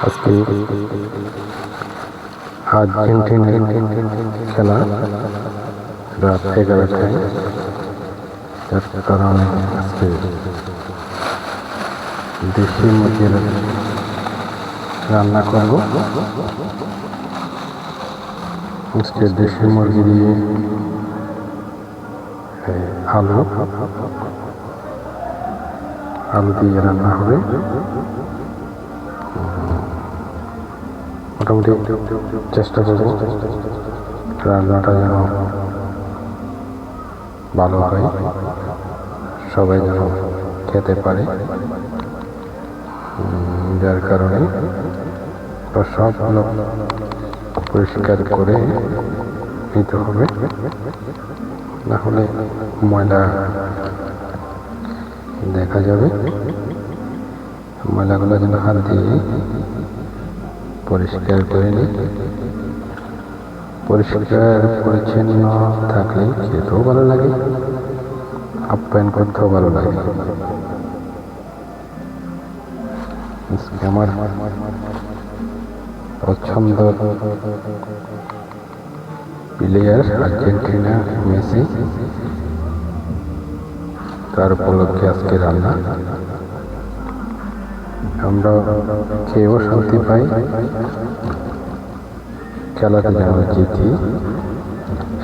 আজকে আর্জেন্টিনার খেলা রাত 11টায়, যার কারণে আজকে দেশি মুরগির রান্না করব। আজকে দেশি মুরগি দিয়ে আলু দিয়ে রান্না হবে। মোটামুটি চেষ্টা করব রান্নাটা যেন ভালো হয়, সবাই যেন খেতে পারে। যার কারণে সবগুলো পরিষ্কার করে নিতে হবে, না হলে ময়লা দেখা যাবে। ময়লাগুলো যেন হাত দিয়ে পরিষ্কার করে নিই। পরিষ্কার পরিচ্ছন্ন থাকলে খেতেও ভালো লাগে, আপ্যায়ন করতেও ভালো লাগে। আমার পছন্দ প্লেয়ার আর্জেন্টিনা মেসি, তার উপলক্ষে আজকে রান্না। আমরা খেয়েও শান্তি পাই, খেলাতে যেন জিতি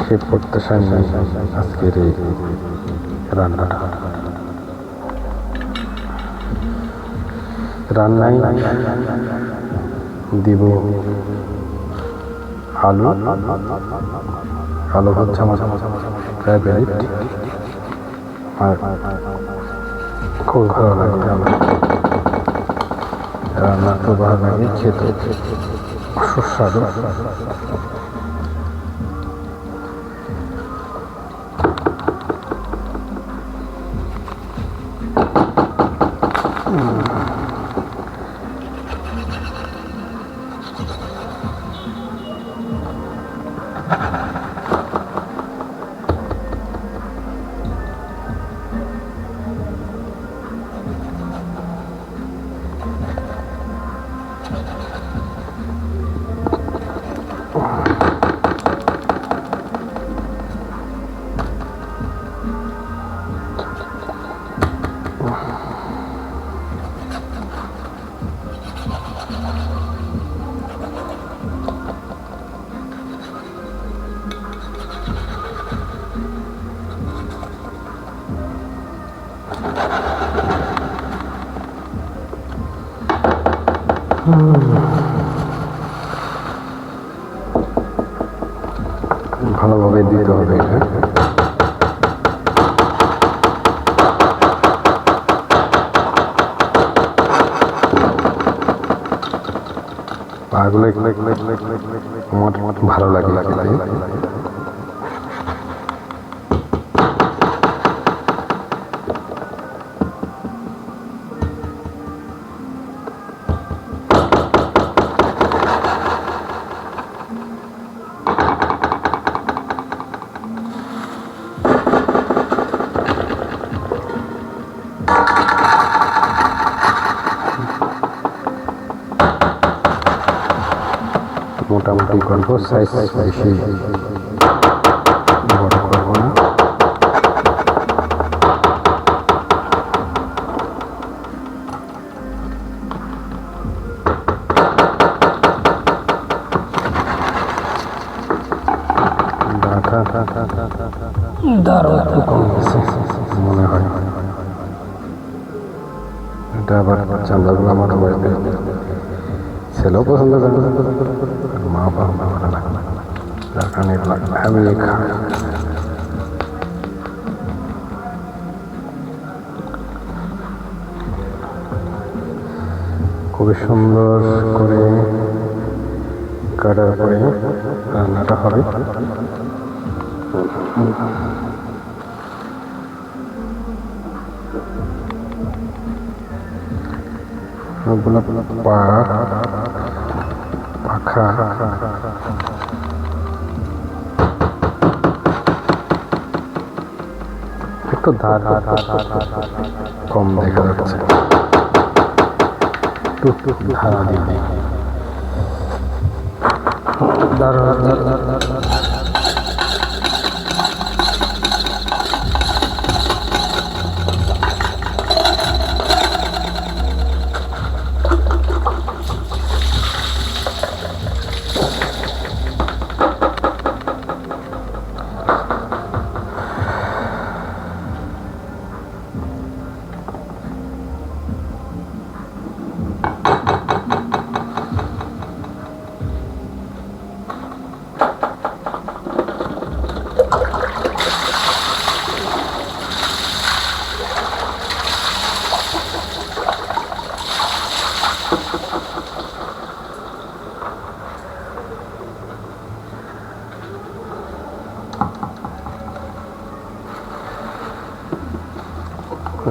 সে প্রত্যাশা নিয়ে আজকের এই রান্নাটা। রান্নায় দিব আলু। আলু হচ্ছে আমার ফেভারিট, আর খুব ভালো লাগে আলু রান্না, তো ভালো লাগে খেতে, সুস্বাদু। ভালোভাবে দিতে হবে এটা। পাগুলো আমার ভালো লাগে খেতে। মোটামুটি করবো, সাইজ বেশি বড় করবো না। দারও একটু কম গেছে মনে হয়। এটা আবার চান্দাগুলো আমার বাড়িতে ছেলেও পছন্দ করে, মা বাবা ভালো লাগে, যার কারণে ফ্যামিলি খায়। খুবই সুন্দর করে কাটার পরে রান্নাটা হবে। পাখা একটু ধার কম দেখা যাচ্ছে, একটু ধারা দিয়ে দারুণ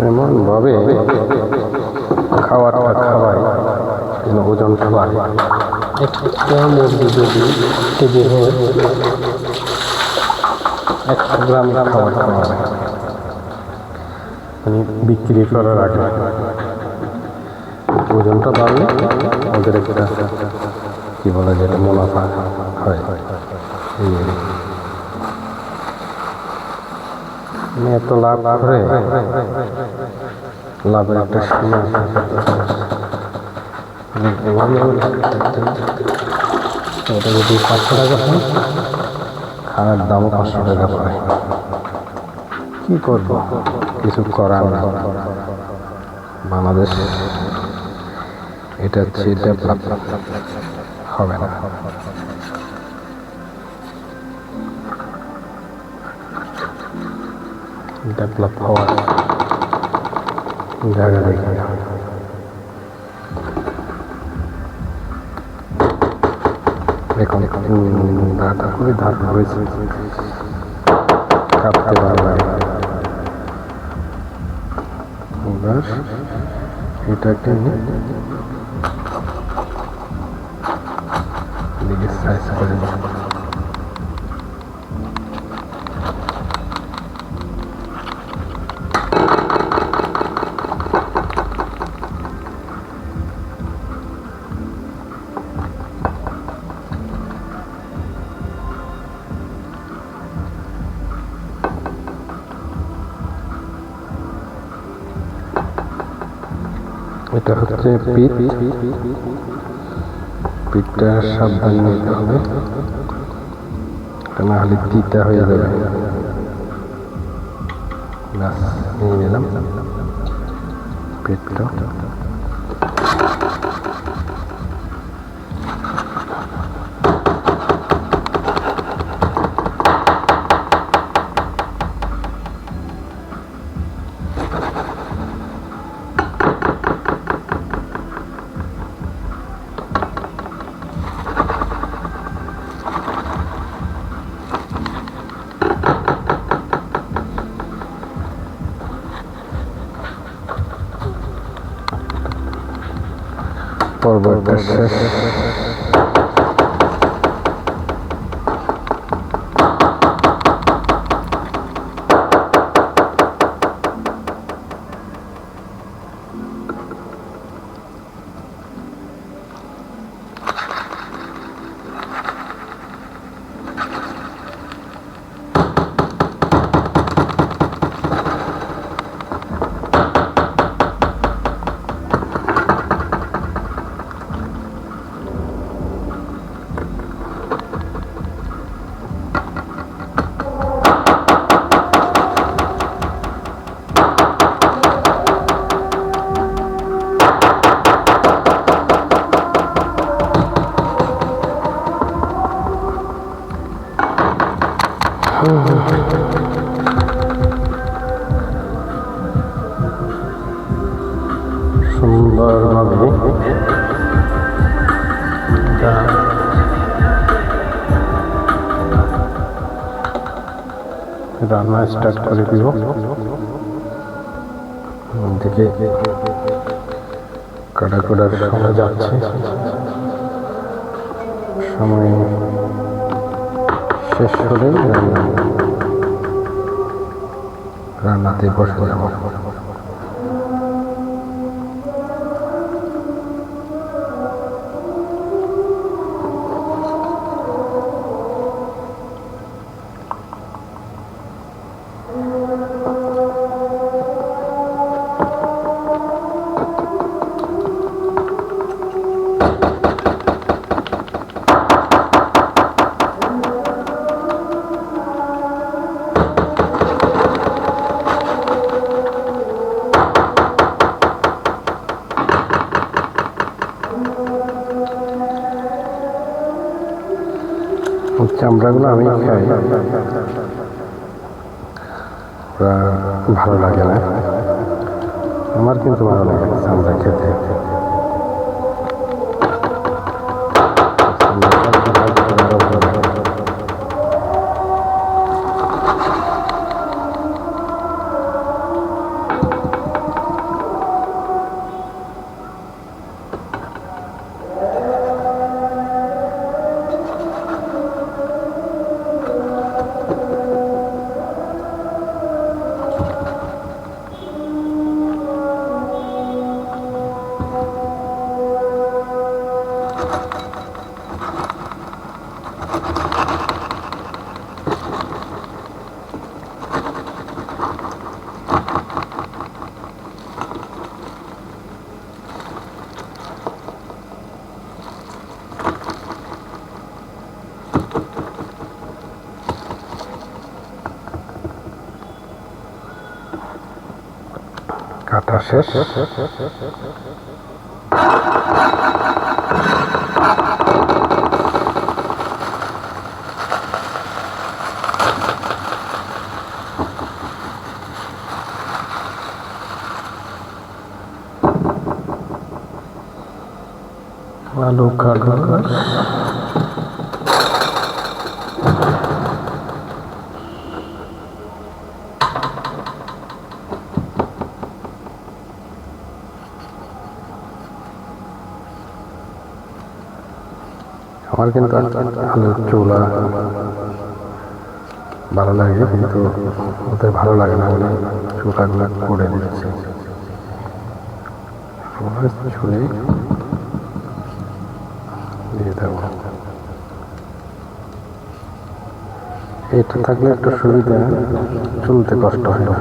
এমন ভাবে খাবারটা খাওয়াই যেন ওজনটা বাড়ে। একটা মুরগি যদি কেজি হয় 100 গ্রাম খাবার খাওয়াবে, মানে বিক্রি করার আগে ওজনটা বাড়লে ওদের একটা কি বলা যায় মুনাফা হয়। এত লাভ করে লাভের একটা সীমা এটা যদি 500 টাকা হয় খাওয়ার দামও 500 টাকা পড়ে। কি করবো, কিছু করার না। বাংলাদেশ এটা ডেভেলপ হবে না। ডেভেলপ হওয়ার জায়গা দেখি এখন দাঁড়টা খুবই ধাপ হয়েছে, কাঁপতে পারবে। এবার এটাকে দিকে সাইজ করে এটা হচ্ছে পিঠটা সাবধান নিতে হবে, না হলে তিতা হয়ে যাবে। ব্যাস নিয়ে নিলাম পিঠটা। পর্বটা শেষ। সুন্দরভাবে রান্না স্টার্ট করে দিব। দেখে কাটা কাটার সময় যাচ্ছে, সময় শেষ হলে রান্নাতে বসে যাব। চামড়াগুলো আমি খাই, ওরা ভালো লাগে না, আমার কিন্তু ভালো লাগে চামড়া খেতে। কাটা শেষ। আলু কাটবো। আমার কিন্তু আলুর চোলা ভালো লাগে, কিন্তু ওদের ভালো লাগে না বলে চোলাগুলো করে দিচ্ছে। ছুলে দিয়ে দেবো। এটা থাকলে একটু সুবিধা, চলতে কষ্ট হয় না।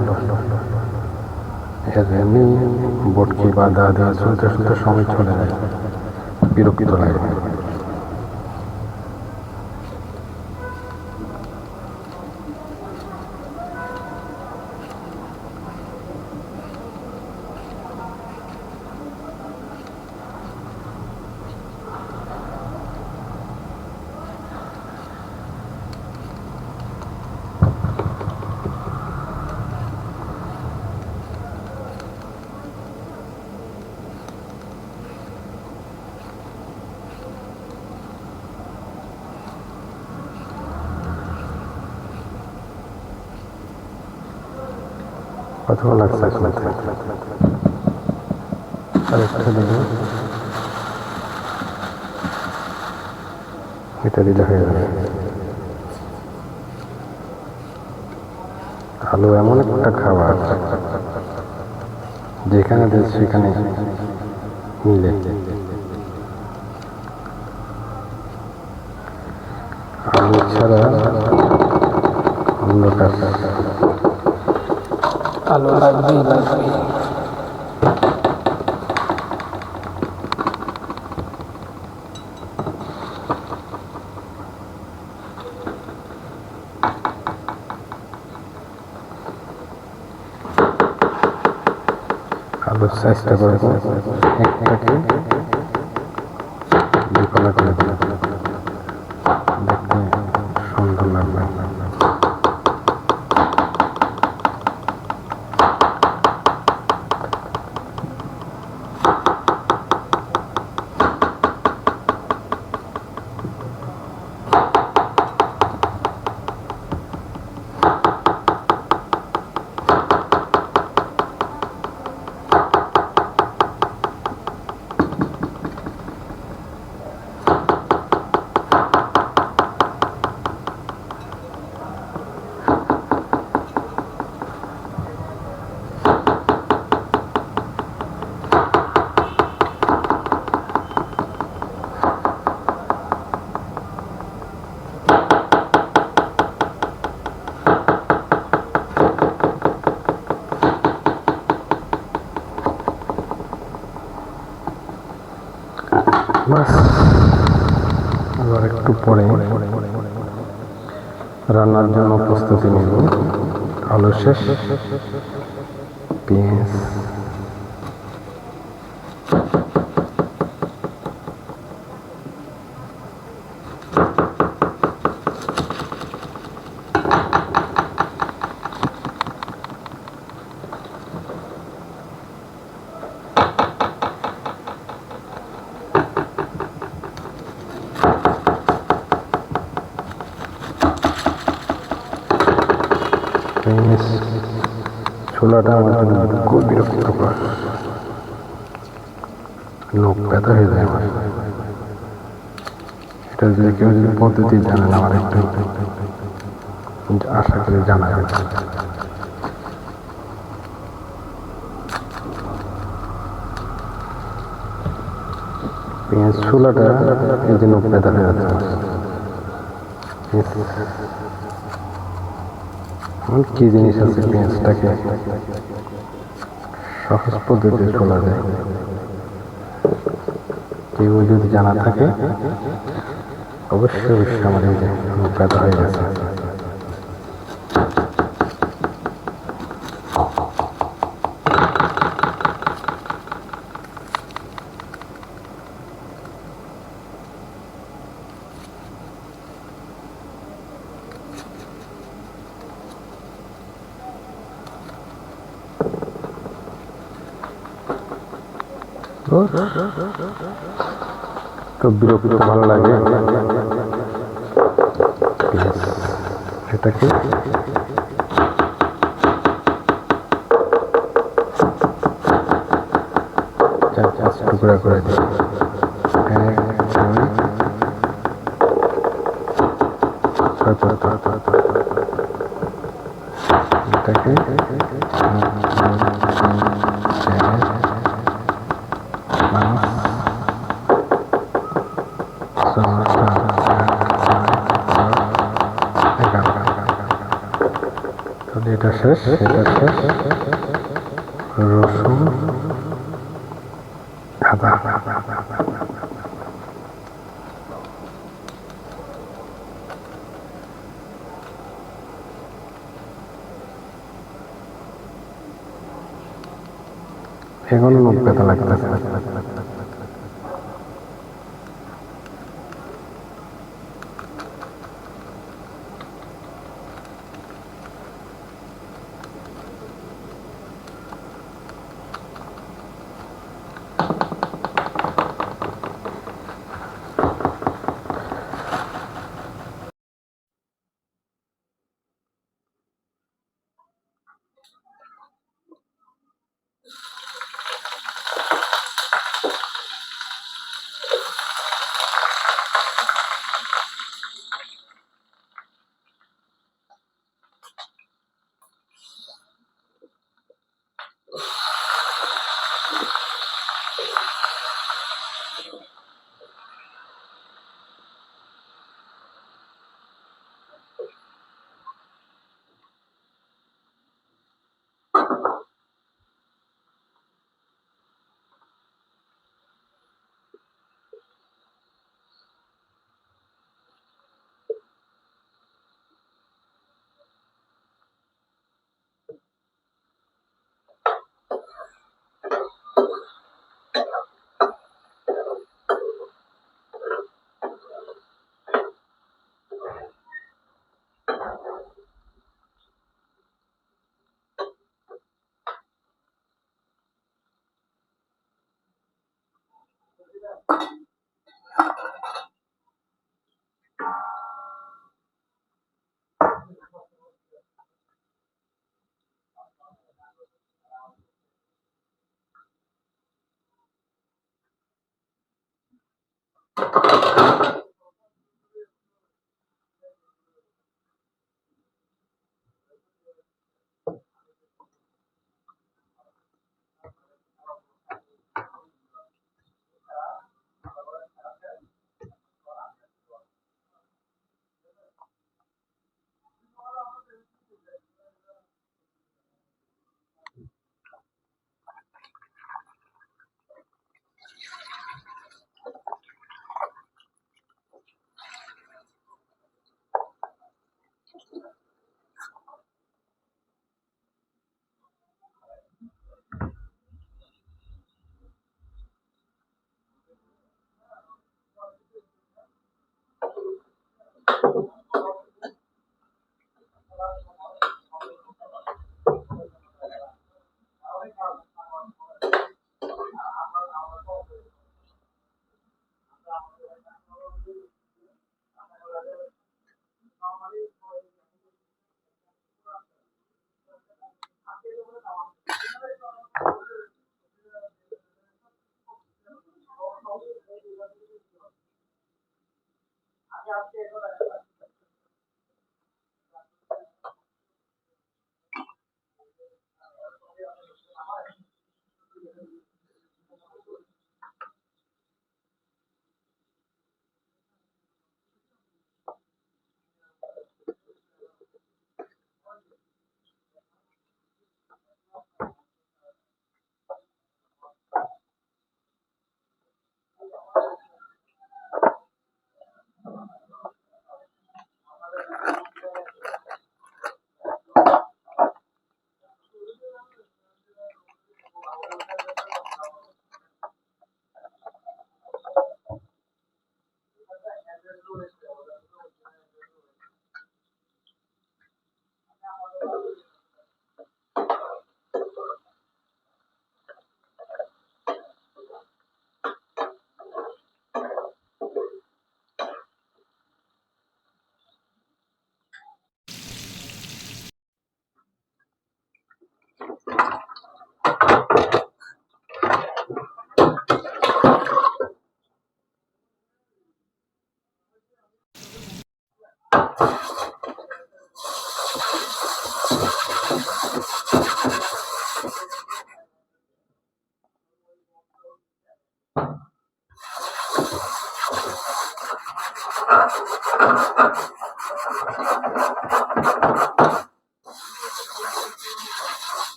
এমনি বটকি বা দা দিয়ে চলতে চলতে সময় চলে যায়, বিরক্ত লাগে। কতক্ষণ লাগছে শুনতে? এটা দিলে হয়ে যাবে। আলু এমন একটা খাবার, যেখানে দেশ সেখানে মিলে। আলু ছাড়া অন্য কাজ, আলু লাগবেই লাগবে। আলুর সাইজটা করবো একটাকে দুকলা করে দেবো, দেখতে সুন্দর লাগবে। এবার একটু পরে রান্নার জন্য প্রস্তুতি নেব। আলু শেষ, পেঁয়াজ, ছোলাটা আমার জন্য খুব বিরক্তিকর, নখ ব্যথা হয়ে যায় আমার। এটা যদি কেউ যদি পদ্ধতি জানেন আমার একটু আশা করে জানাবেন। পেঁয়াজ ছোলাটা এই যে নখ ব্যথা হয়ে যাচ্ছে কি জিনিস আছে পেঁয়াজটাকে সহজ পদ্ধতিতে ছোলা যায়। কেউ যদি জানা থাকে অবশ্যই অবশ্যই আমার এই যে নখ ব্যথা হয়ে গেছে। তো বিরক্ত ভালো লাগে এটাকে চার পাঁচ টুকরা করে দিই। এটাকে এটা শেষ, এটা শেষ। রসুন, আদা, এগুলো মুখ ব্যথা লাগতেছে।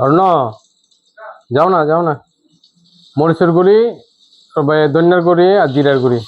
অর্ণ, যাও না মরিচের গুঁড়ি, ধনিয়ার গুঁড়ি আর জিরার গুঁড়ি।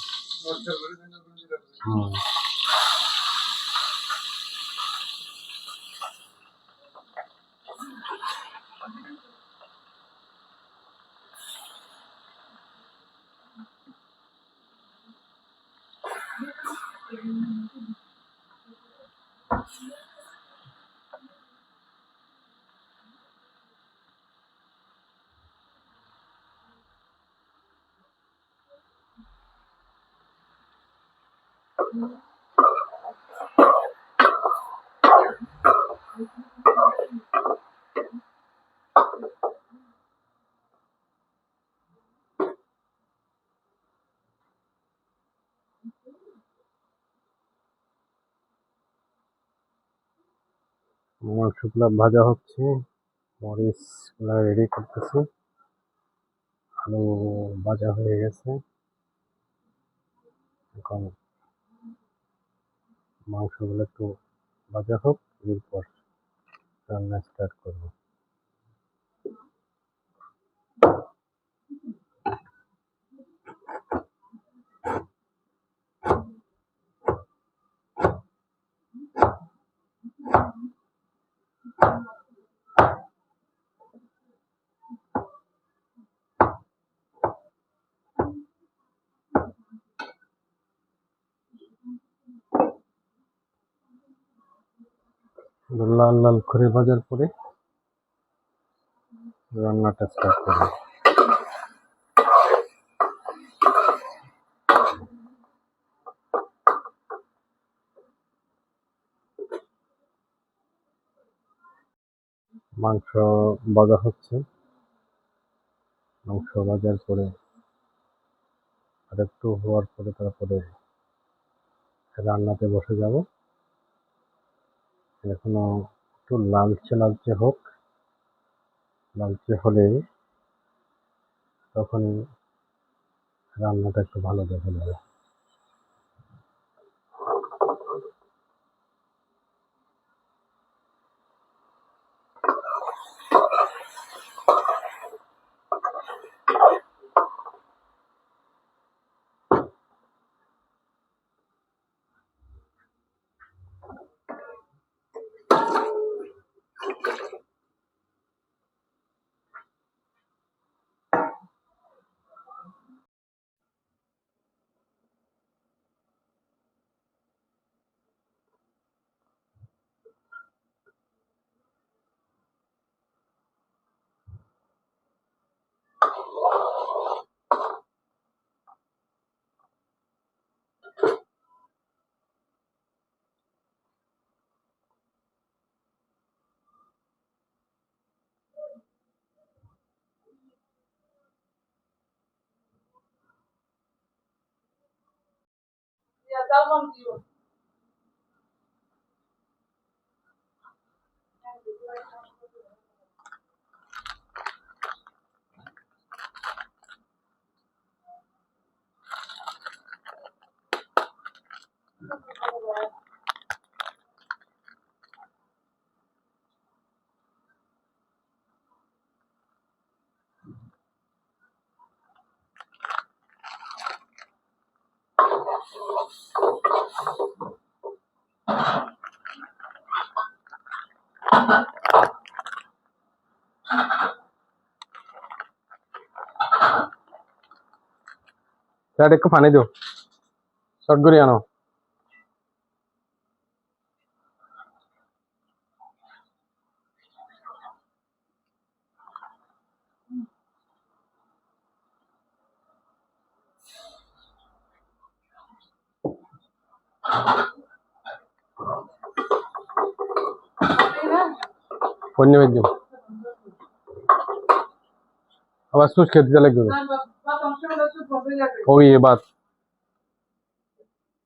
মাংসগুলা ভাজা হচ্ছে, মরিচগুলা রেডি করতেছি, আলু ভাজা হয়ে গেছে। এখন মাংসগুলো একটু ভাজা হোক, এরপর রান্না স্টার্ট করবো। লাল লাল করে ভাজার পরে রান্নাটা স্টার্ট করবো। মাংস ভাজা হচ্ছে, মাংস ভাজার পরে আর একটু হওয়ার পরে তারপরে রান্নাতে বসে যাব। এখনো একটু লালচে হোক, লালচে হলে তখনই রান্নাটা একটু ভালো দেখা যাবে। একটু পানি দিও, শর্ট করে আনো। পণ্য বেদ আবার সুচ খেতে দিলে লাগবে। ওই বাত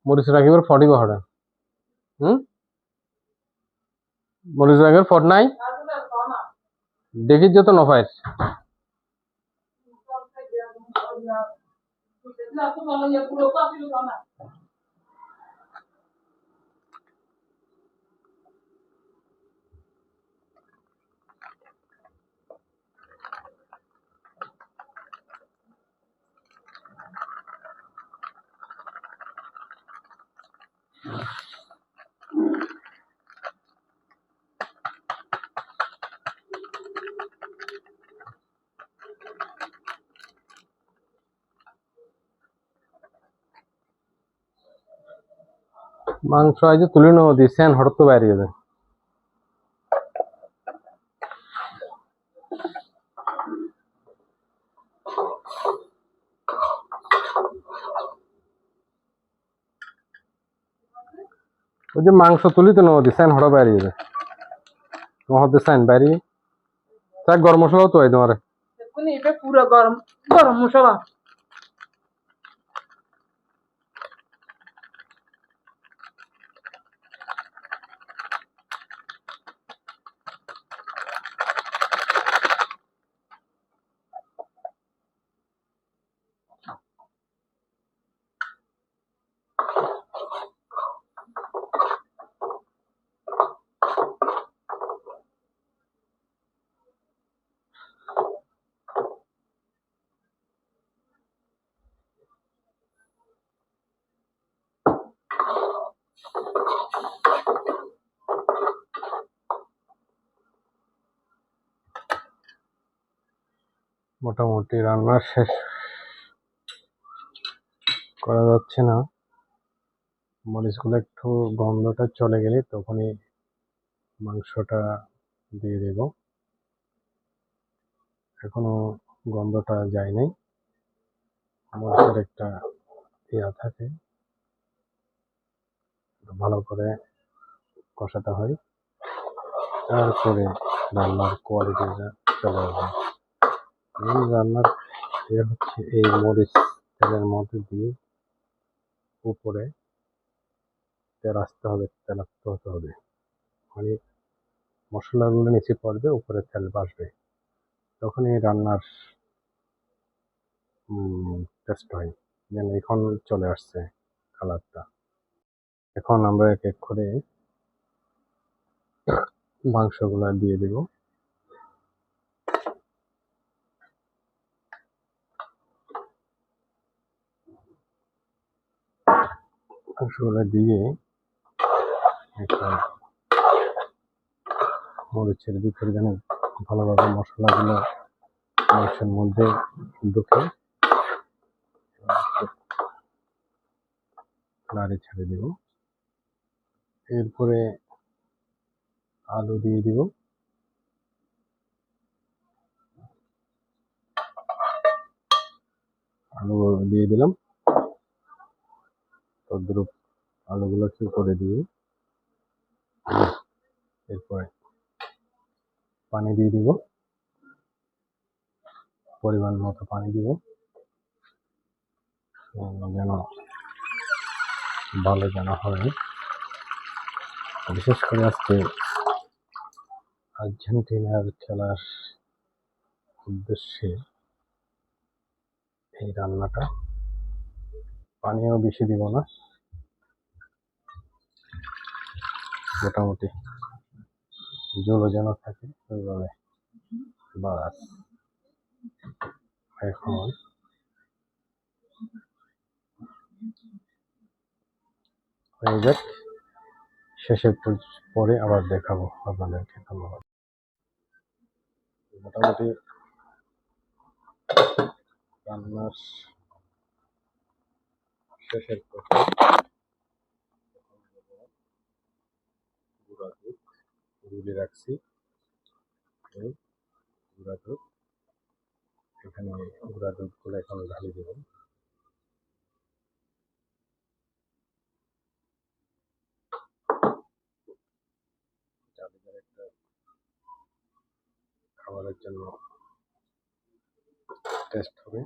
মরিচ রাখিবার ফটিব হঠাৎ মরিচ রাখিবার ফট নাই দেখিস যত নফাইস মাংস আজ তুলে নেওয়া দিয়েছেন হঠাৎ তো বাইরে যাবে। ওই যে মাংস তুলি তো নেওয়া দিয়েছেন হঠাৎ বাইরে যাবে হতে চাইন বাইরে তাই গরম মশলাও তো হয় তোমার পুরো গরম গরম মশলা মোটামুটি রান্না শেষ করা যাচ্ছে না, মরিচগুলো একটু গন্ধটা চলে গেলে তখনই মাংসটা দিয়ে দেব। এখনো গন্ধটা যায় নাই, মরিচের একটা ইয়া থাকে, ভালো করে কষাতে হয়, তারপরে রান্নার কোয়ালিটিটা চলে আসবে। এই রান্নার ইয়ে হচ্ছে এই মরিচ তেলের মধ্যে দিয়ে উপরে তেল আসতে হবে, তেলাক্ত হতে হবে, মানে মশলাগুলো নিচে পড়বে উপরে তেল বাসবে, তখন এই রান্নার টেস্ট হয়। যেন এখন চলে আসছে কালারটা। এখন আমরা এক এক করে মাংসগুলা দিয়ে দেব। মাংসগুলা দিয়ে একটা মরিচের ভিতরে যেন ভালোভাবে মশলাগুলো মাংসের মধ্যে ঢুকে নাড়ি ছেড়ে দেব। এরপরে আলু দিয়ে দিব, আলু দিয়ে দিলাম, তদ্রুপ আলুগুলো একটু করে দিয়ে এরপরে পানি দিয়ে দিব, পরিমাণ মতো পানি দিব যেন ভালো যেন হয়। বিশেষ করে আজকে আর্জেন্টিনার খেলার উদ্দেশ্যে এই রান্নাটা। পানিও বেশি দিব না, মোটামুটি জলও যেন থাকে ওইভাবে। বাস এখন হয়ে যাক, শেষের পরে আবার দেখাবো আপনাদেরকে। ধন্যবাদ। মোটামুটি রান্নার শেষের পথে গুঁড়া দুধ গুলে রাখছি। এই গুঁড়া দুধ, এখানে গুঁড়া দুধগুলো এখন ঢালি দেব। একটা খাবারের জন্য টেস্ট হবে।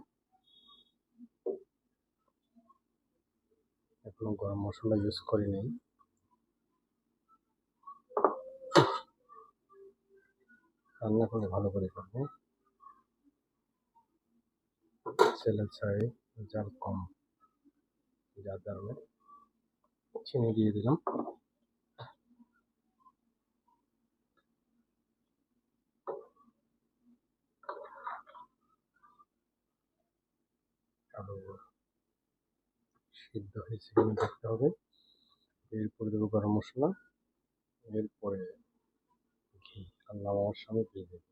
এখনো গরম মশলা ইউজ করি নাই। রান্না করে ভালো করে করবো, ছেলে ছাড়ে জাল কম, যার কারণে চিনি দিয়ে দিলাম। আরো সিদ্ধ হয়েছে কিনা দেখতে হবে। এরপরে দেবো গরম মশলা, এরপরে ঘি, আর নামানোর সময় দিয়ে দেবো।